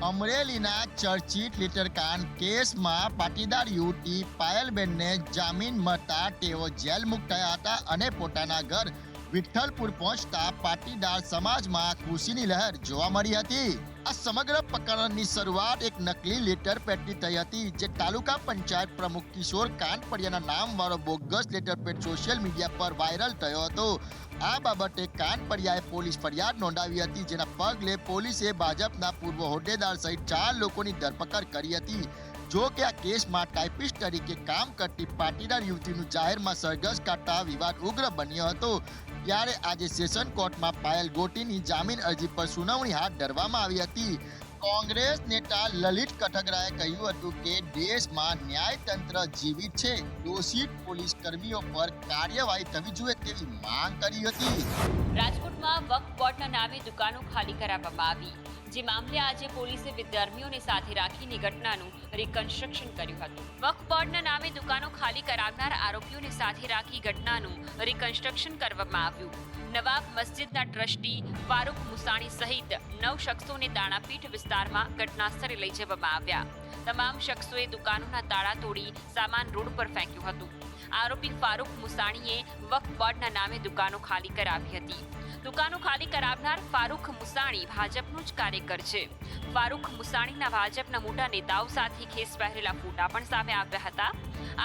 અમરેલીના ચર્ચિત લીટરકાંડ કેસમાં પાટીદાર યુવતી પાયલબેનને જામીન મળતા તેઓ જેલ મુક્ત થયા હતા અને પોતાના ઘર વિઠ્ઠલપુર પહોંચતા પાટીદાર સમાજમાં ખુશીની લહેર જોવા મળી હતી। આ સમગ્ર પ્રકરણની શરૂઆત એક નકલી લેટર પેડથી થઈ હતી, જે તાલુકા પંચાયત પ્રમુખ કિશોર કાનપડિયાના નામવાળો bogus letter pad social media પર વાયરલ થયો હતો। આ બાબતે કાનપડિયાએ પોલીસ ફરિયાદ નોંધાવી હતી, જેના પગલે પોલીસે ભાજપના પૂર્વ હોદ્દેદાર સહિત 4 લોકોની ધરપકડ કરી હતી। જો કે આ કેસમાં ટાઈપિસ્ટ તરીકે કામ કરતી પાટીદાર યુવતીનું જાહેરમાં સરઘસ કાઢતા વિવાદ ઉગ્ર બન્યો હતો। ત્યારે આજે સેશન કોર્ટમાં પાયલ ગોટીની જામીન અરજી પર સુનાવણી હાથ ધરવામાં આવી હતી। કોંગ્રેસ નેતા લલિત કઠગરાએ કહ્યું હતું કે દેશમાં ન્યાયતંત્ર જીવિત છે, દોષિત પોલીસ કર્મીઓ પર કાર્યવાહી થવી જોઈએ તેવી માંગ કરી હતી। રાજકોટમાં વક્ફ બોર્ડના નામે દુકાનો ખાલી કરાવવામાં આવી, જે મામલે આજે પોલીસે વિદ્યાર્થીઓને સાથે રાખીને ઘટનાનું રિકન્સ્ટ્રક્શન કર્યું હતું। વક્ફ બોર્ડના નામે દુકાનો ખાલી કરાવનાર આરોપીઓને સાથે રાખી ઘટનાનું રિકન્સ્ટ્રક્શન કરવામાં આવ્યું। નવાબ મસ્જિદના ટ્રસ્ટી ફારૂક મુસાણી સહિત 9 શખ્સોને દાણાપીઠ વિસ્તારમાં ઘટનાસ્થળે લઈ જવામાં આવ્યા। તમામ શખ્સોએ દુકાનોના તાળા તોડી સામાન રોડ પર ફેંક્યું હતું। આરોપી ફારૂક મુસાણીએ વક્ફ બોર્ડના નામે દુકાનો ખાલી કરાવી હતી। દુકાનો ખાલી કરાવનાર ફારૂક મુસાણી ભાજપનો જ કાર્યકર છે। ફારૂક મુસાણીના ભાજપના મોટા નેતાઓ સાથે ખેસ પહેરેલા ફોટા પણ સામે આવ્યા હતા।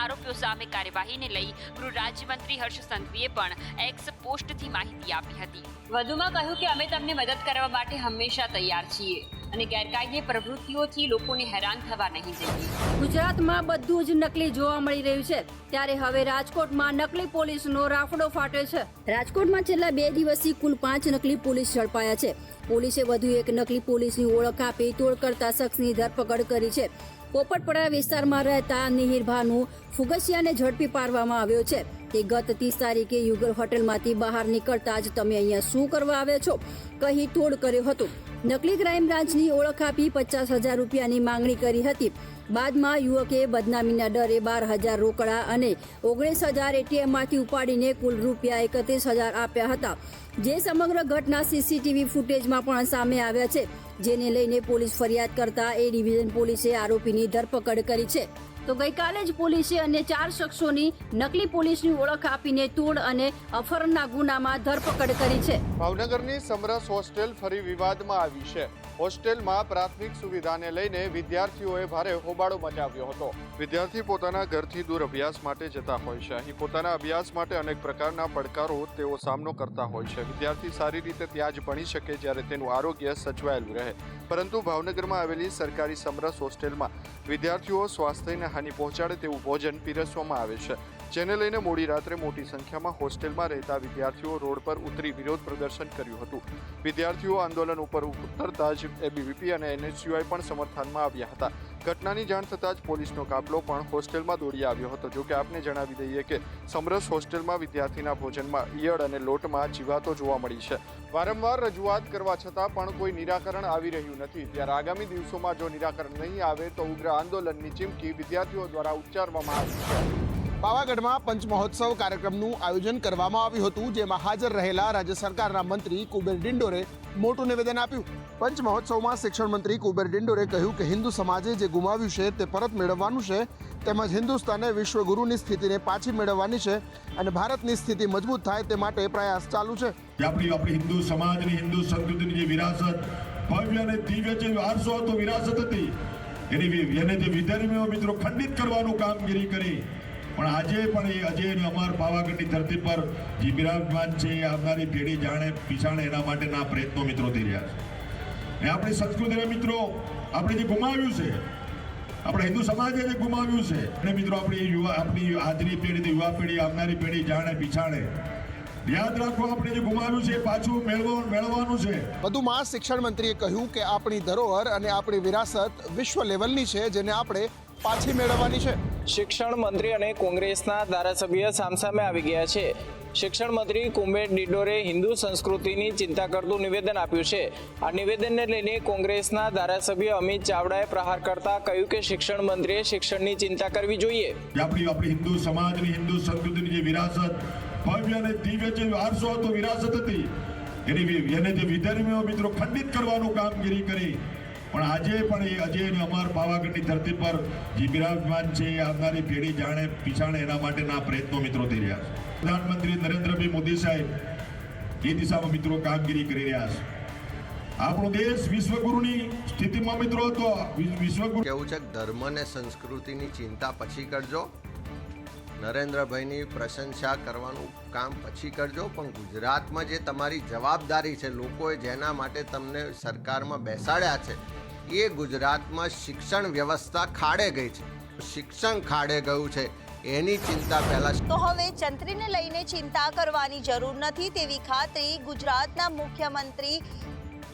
આરોપીઓ સામે કાર્યવાહીને લઈ ગૃહ રાજ્યમંત્રી હર્ષ સંઘવીએ પણ એક્સ પોસ્ટથી માહિતી આપી હતી। વધુમાં કહ્યું કે અમે તમને મદદ કરવા માટે હંમેશા તૈયાર છીએ અને ગેરકાયદે પ્રવૃત્તિઓથી લોકોને હેરાન થવા નહીં દઈએ। ગુજરાતમાં બધું જ નકલી જોવા મળી રહ્યું છે, ત્યારે હવે રાજકોટમાં નકલી પોલીસનો રાફડો ફાટ્યો છે। રાજકોટમાં છેલ્લા 2 દિવસથી કુલ 5 નકલી પોલીસ ઝડપાયા છે। પોલીસે વધુ એક નકલી પોલીસની ઓળખ આપી તોડ કરતા શખ્સની ધરપકડ કરી છે। પોપટપરા વિસ્તારમાં રહેતા નિહિરભાનુ ફુગસિયાને ઝડપી પાડવામાં આવ્યો છે। તે ગત 30 તારીખે યુગલ હોટેલમાંથી બહાર નીકળતા જ તમે અહીંયા શું કરવા આવ્યા છો કહી તોડ કર્યો હતો। નકલી ક્રાઇમ બ્રાન્ચની ઓળખ આપી 50,000 રૂપિયાની માંગણી કરી હતી। બાદમાં યુવકે બદનામીના ડરે 12,000 રોકડા અને 19,000 એટીએમમાંથી ઉપાડીને કુલ રૂપિયા 31,000 આપ્યા હતા, જે સમગ્ર ઘટના સીસીટીવી ફૂટેજમાં પણ સામે આવ્યા છે, જેને લઈને પોલીસ ફરિયાદ કરતા એ ડિવિઝન પોલીસે આરોપીની ધરપકડ કરી છે। તો ગઈકાલે જ પોલીસે અન્ય 4 શખ્સોની નકલી પોલીસની ઓળખ આપીને તોડ અને અપહરણના ગુનામાં ધરપકડ કરી છે। ભાવનગરની સમરસ હોસ્ટેલ ફરી વિવાદમાં આવી છે। હોસ્ટેલમાં પ્રાથમિક સુવિધાને લઈને વિદ્યાર્થીઓએ ભારે હોબાળો મચાવ્યો હતો। વિદ્યાર્થી પોતાના ઘરથી દૂર અભ્યાસ માટે જતા હોય છે। અહીં પોતાના અભ્યાસ માટે અનેક પ્રકારના પડકારો તેઓ સામનો કરતા હોય છે। વિદ્યાર્થી સારી રીતે ત્યાં જ ભણી શકે જ્યારે તેનું આરોગ્ય સચવાયેલું રહે, પરંતુ ભાવનગરમાં આવેલી સરકારી સમરસ હોસ્ટેલમાં વિદ્યાર્થીઓ સ્વાસ્થ્યને હાનિ પહોંચાડે તેવું ભોજન પીરસવામાં આવે છે, જેને લઈને મોડી રાત્રે મોટી સંખ્યામાં હોસ્ટેલમાં રહેતા વિદ્યાર્થીઓ રોડ પર ઉતરી વિરોધ પ્રદર્શન કર્યું હતું। વિદ્યાર્થીઓ આંદોલન ઉપર ઉતરતા જ એબીવીપી અને એનએસયુઆઈ પણ સમર્થનમાં આવ્યા હતા। ઘટનાની જાણ થતાં જ પોલીસનો કાફલો પણ હોસ્ટેલમાં દોડી આવ્યો હતો। જો કે આપને જણાવી દઈએ કે સમરસ હોસ્ટેલમાં વિદ્યાર્થીના ભોજનમાં ઈયળ અને લોટમાં જીવાતો જોવા મળી છે। વારંવાર રજૂઆત કરવા છતાં પણ કોઈ નિરાકરણ આવી રહ્યું નથી। ત્યારે આગામી દિવસોમાં જો નિરાકરણ નહીં આવે તો ઉગ્ર આંદોલનની ચીમકી વિદ્યાર્થીઓ દ્વારા ઉચ્ચારવામાં આવી છે। પાવાગઢમાં પંચમહોત્સવ કાર્યક્રમનું આયોજન કરવામાં આવ્યું હતું, જેમાં હાજર રહેલા રાજ્ય સરકારના મંત્રી કુબેર ડિંડોરે મોટું નિવેદન આપ્યું। પંચમહોત્સવમાં શિક્ષણ મંત્રી કુબેર ડિંડોરે કહ્યું કે હિન્દુ સમાજે જે ગુમાવ્યું છે તે પરત મેળવવાનું છે, તેમજ હિન્દુસ્તાને વિશ્વગુરુની સ્થિતિને પાછી મેળવવાની છે અને ભારતની સ્થિતિ મજબૂત થાય તે માટે પ્રયાસ ચાલુ છે। આપણી હિન્દુ સમાજની, હિન્દુ સંસ્કૃતિની જે વિરાસત, ભવ્ય અને દિવ્ય જે વારસો હતો, વિરાસત હતી, એને જે વિધર્મીઓ મિત્રો ખંડિત કરવાનું કામગીરી કરી, પણ આજે પણ એ અજય અને અમર પાવાગઢની ધરતી પર જે બિરાજમાન છે, આવનારી પેઢી જાણે પીછાણે એના માટેના પ્રયત્નો મિત્રો થઈ રહ્યા છે। આપણી સંસ્કૃતિને મિત્રો આપણે જે ગુમાવ્યું છે, આપણે હિન્દુ સમાજે જે ગુમાવ્યું છે, અને મિત્રો આપણી આજની પેઢી, યુવા પેઢી, આવનારી પેઢી જાણે પીછાણે યાદ રાખો, આપણે જે ગુમાવ્યું છે પાછું મેળવવાનું છે। વધુમાં શિક્ષણ મંત્રીએ કહ્યું કે આપણી ધરોહર અને આપણી વિરાસત વિશ્વ લેવલની છે, જેને આપણે પાછી મેળવવાની છે। શિક્ષણ મંત્રી અને કોંગ્રેસના ધારાસભ્ય સામસામે આવી ગયા છે। શિક્ષણ મંત્રી કુબેર ડિંડોરે હિન્દુ સંસ્કૃતિની ચિંતા કરતું નિવેદન આપ્યું છે। આ નિવેદનને લઈને કોંગ્રેસના ધારાસભ્ય અમિત ચાવડાએ પ્રહાર કરતા કહ્યું કે શિક્ષણ મંત્રીએ શિક્ષણની ચિંતા કરવી જોઈએ। આપણી હિન્દુ સમાજની, હિન્દુ સંસ્કૃતિની જે વિરાસત, ભવ્ય અને દિવ્ય જે વારસો હતો, વિરાસત હતી, એને જે વિધર્મીઓ મિત્રો ખંડિત કરવાનું કામગીરી કરી, પણ આજે પણ એ અજય અને અમર પાવાગઢની ધરતી પર જે બિરાજમાન છે એ આવનારી પેઢી જાણે પીછાણે એના માટેના પ્રયત્નો મિત્રો થઈ રહ્યા છે. પ્રધાનમંત્રી નરેન્દ્રભાઈ મોદી સાહેબ એ દિશામાં મિત્રો કામગીરી કરી રહ્યા છે. આપણો દેશ વિશ્વગુરુની સ્થિતિમાં મિત્રો હતો. વિશ્વગુરુ કેવું છે, ધર્મ અને સંસ્કૃતિની ચિંતા પછી કરજો, નરેન્દ્રભાઈની પ્રશંસા કરવાનું કામ પછી કરજો, પણ ગુજરાતમાં જે તમારી જવાબદારી છે, લોકોએ જેના માટે તમને સરકારમાં બેસાડ્યા છે, એ ગુજરાતમાં શિક્ષણ વ્યવસ્થા ખાડે ગઈ છે. શિક્ષણ ખાડે ગયું છે એની ચિંતા પહેલા. તો હવે જંત્રીને લઈને ચિંતા કરવાની જરૂર નથી તેવી ખાતરી ગુજરાતના મુખ્યમંત્રી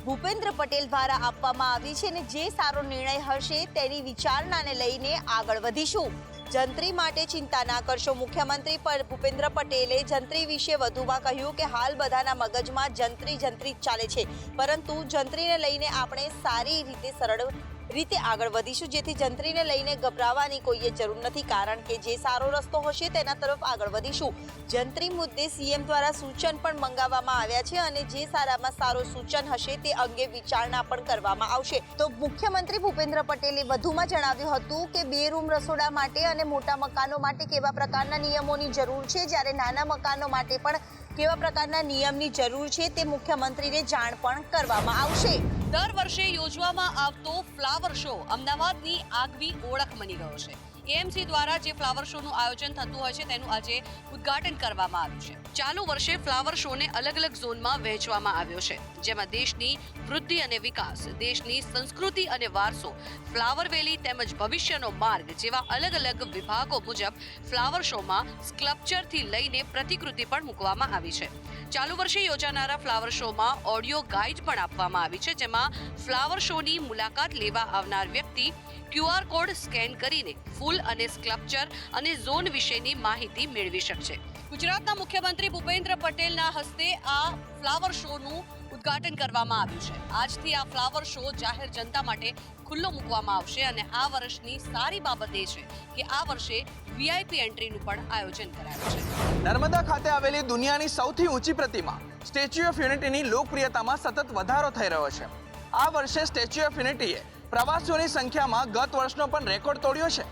ભૂપેન્દ્ર પટેલ દ્વારા આપવામાં આવી છે અને જે સારો નિર્ણય હશે તેની વિચારણાને લઈને આગળ વધીશું. જંત્રી માટે ચિંતા ના કરશો. મુખ્યમંત્રી ભૂપેન્દ્ર પટેલે જંત્રી વિશે વધુમાં કહ્યું કે હાલ બધાના મગજમાં જંત્રી જ ચાલે છે, પરંતુ જંત્રીને લઈને આપણે સારી રીતે સરળ રીતે આગળ વધીશું, જેથી જંત્રીને લઈને ગભરાવાની કોઈએ જરૂર નથી, કારણ કે જે સારો રસ્તો હશે તેના તરફ આગળ વધીશું. જંત્રી મુદ્દે સીએમ દ્વારા સૂચન પણ મંગાવવામાં આવ્યા છે અને જે સારામાં સારો સૂચન હશે તે અંગે વિચારણા પણ કરવામાં આવશે. તો મુખ્યમંત્રી ભૂપેન્દ્ર પટેલે વધુમાં જણાવ્યું હતું કે 2 રૂમ રસોડા માટે અને મોટા મકાનો માટે કેવા પ્રકારના નિયમોની જરૂર છે, જ્યારે નાના મકાનો માટે પણ કેવા પ્રકારના નિયમની જરૂર છે તે મુખ્યમંત્રીને જાણ પણ કરવામાં આવશે. દર વર્ષે યોજવામાં આવતો ફ્લાવર શો અમદાવાદની આગવી ઓળખ બની ગયો છે. એએમસી દ્વારા જે ફ્લાવર શોનું આયોજન થતું હોય છે તેનું આજે ઉદ્ઘાટન કરવામાં આવ્યું છે. ચાલુ વર્ષે ફ્લાવર શોને અલગ અલગ ઝોનમાં વહેંચવામાં આવ્યો છે, જેમાં દેશની વૃદ્ધિ અને વિકાસ, દેશની સંસ્કૃતિ અને વારસો, ફ્લાવર વેલી તેમજ ભવિષ્યનો માર્ગ જેવા અલગ અલગ વિભાગો મુજબ ફ્લાવર શોમાં સ્કલ્પચરથી લઈને પ્રતિકૃતિ પણ મૂકવામાં આવી છે. ચાલુ વર્ષે યોજાનારા ફ્લાવર શોમાં ઓડિયો ગાઈડ પણ આપવામાં આવી છે, જેમાં ફ્લાવર શોની મુલાકાત લેવા આવનાર વ્યક્તિ QR કોડ સ્કેન કરીને ફૂલ અને સ્કલ્પચર અને ઝોન વિશેની માહિતી મેળવી શકશે. ગુજરાતના મુખ્યમંત્રી ભૂપેન્દ્ર પટેલના હસ્તે આ ફ્લાવર શોનું ઉદ્ઘાટન કરવામાં આવ્યું છે. આજથી આ ફ્લાવર શો જાહેર જનતા માટે ખુલ્લો મૂકવામાં આવશે અને આ વર્ષની સારી બાબત એ છે કે આ વર્ષે VIP એન્ટ્રીનું પણ આયોજન કરાયું છે. નર્મદા ખાતે આવેલી દુનિયાની સૌથી ઊંચી પ્રતિમા સ્ટેચ્યુ ઓફ યુનિટીની લોકપ્રિયતામાં સતત વધારો થઈ રહ્યો છે. આ વર્ષે સ્ટેચ્યુ ઓફ યુનિટીએ પ્રવાસીઓની સંખ્યામાં ગત વર્ષનો પણ રેકોર્ડ તોડ્યો છે.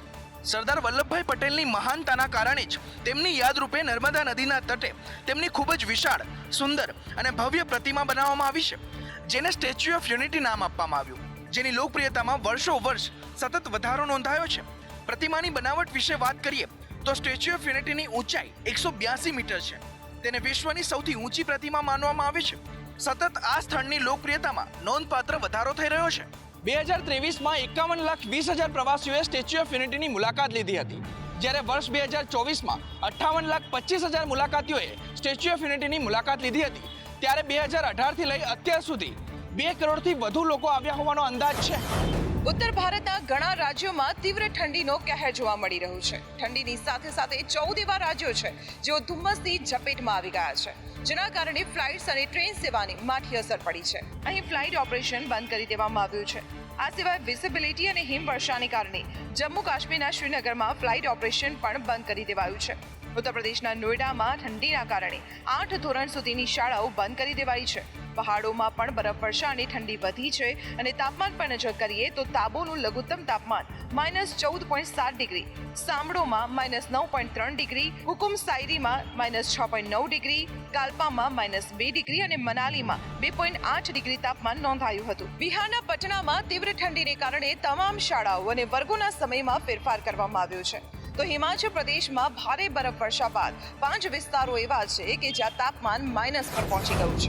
સરદાર વલ્લભભાઈ પટેલની મહાનતાના કારણે જ તેમની યાદરૂપે નર્મદા નદીના તટે તેમની ખૂબ જ વિશાળ, સુંદર અને ભવ્ય પ્રતિમા બનાવવામાં આવી છે, જેને સ્ટેચ્યુ ઓફ યુનિટી નામ આપવામાં આવ્યું, જેની લોકપ્રિયતામાં વર્ષોવર્ષ સતત વધારો નોંધાયો છે. પ્રતિમાની બનાવટ વિશે વાત કરીએ તો સ્ટેચ્યુ ઓફ યુનિટીની ઊંચાઈ 182 મીટર છે. તેને વિશ્વની સૌથી ઊંચી પ્રતિમા માનવામાં આવે છે. સતત આ સ્થળની લોકપ્રિયતામાં નોંધપાત્ર વધારો થઈ રહ્યો છે. 2023માં 51,20,000 પ્રવાસીઓએ સ્ટેચ્યુ ઓફ યુનિટીની મુલાકાત લીધી હતી, જ્યારે વર્ષ 2024માં 58,25,000 મુલાકાતીઓએ સ્ટેચ્યુ ઓફ યુનિટીની મુલાકાત લીધી હતી. ત્યારે 2018થી લઈ અત્યાર સુધી 2 કરોડથી વધુ લોકો આવ્યા હોવાનો અંદાજ છે. ઉત્તર ભારતના ઘણા રાજ્યોમાં તીવ્ર ઠંડીનો કહેર જોવા મળી રહ્યું છે. ઠંડીની સાથે સાથે 14 એવા રાજ્યો છે જેઓ ધુમ્મસની ઝપેટમાં આવી ગયા છે, જેના કારણે ફ્લાઇટ્સ અને ટ્રેન સેવાની માઠી અસર પડી છે. અહીં ફ્લાઇટ ઓપરેશન બંધ કરી દેવામાં આવ્યું છે. આ સિવાય વિઝિબિલિટી અને હિમવર્ષાને કારણે જમ્મુ કાશ્મીરના શ્રીનગરમાં ફ્લાઇટ ઓપરેશન પણ બંધ કરી દેવાયું છે. ઉત્તર પ્રદેશના નોઈડામાં ઠંડીના કારણે 8 ધોરણ સુધીની શાળાઓ બંધ કરી દેવાઈ છે. પહાડોમાં પણ બરફવર્ષા અને ઠંડી વધી છે અને તાપમાન પર નજર કરીએ તો તાબોનું લઘુત્તમ તાપમાન -14.7 ડિગ્રી, સાંભળોમાં -9.3 ડિગ્રી, હુકુમ સાયરીમાં -6.9 ડિગ્રી, કાલ્પામાં -2 ડિગ્રી અને મનાલીમાં 2.8 ડિગ્રી તાપમાન નોંધાયું હતું. બિહારના પટનામાં તીવ્ર ઠંડીને કારણે તમામ શાળાઓ અને વર્ગોના સમયમાં ફેરફાર કરવામાં આવ્યો છે. તો હિમાચલ પ્રદેશમાં ભારે બરફવર્ષા બાદ 5 વિસ્તારો એવા છે કે જ્યાં તાપમાન માઇનસ પર પહોંચી ગયું છે.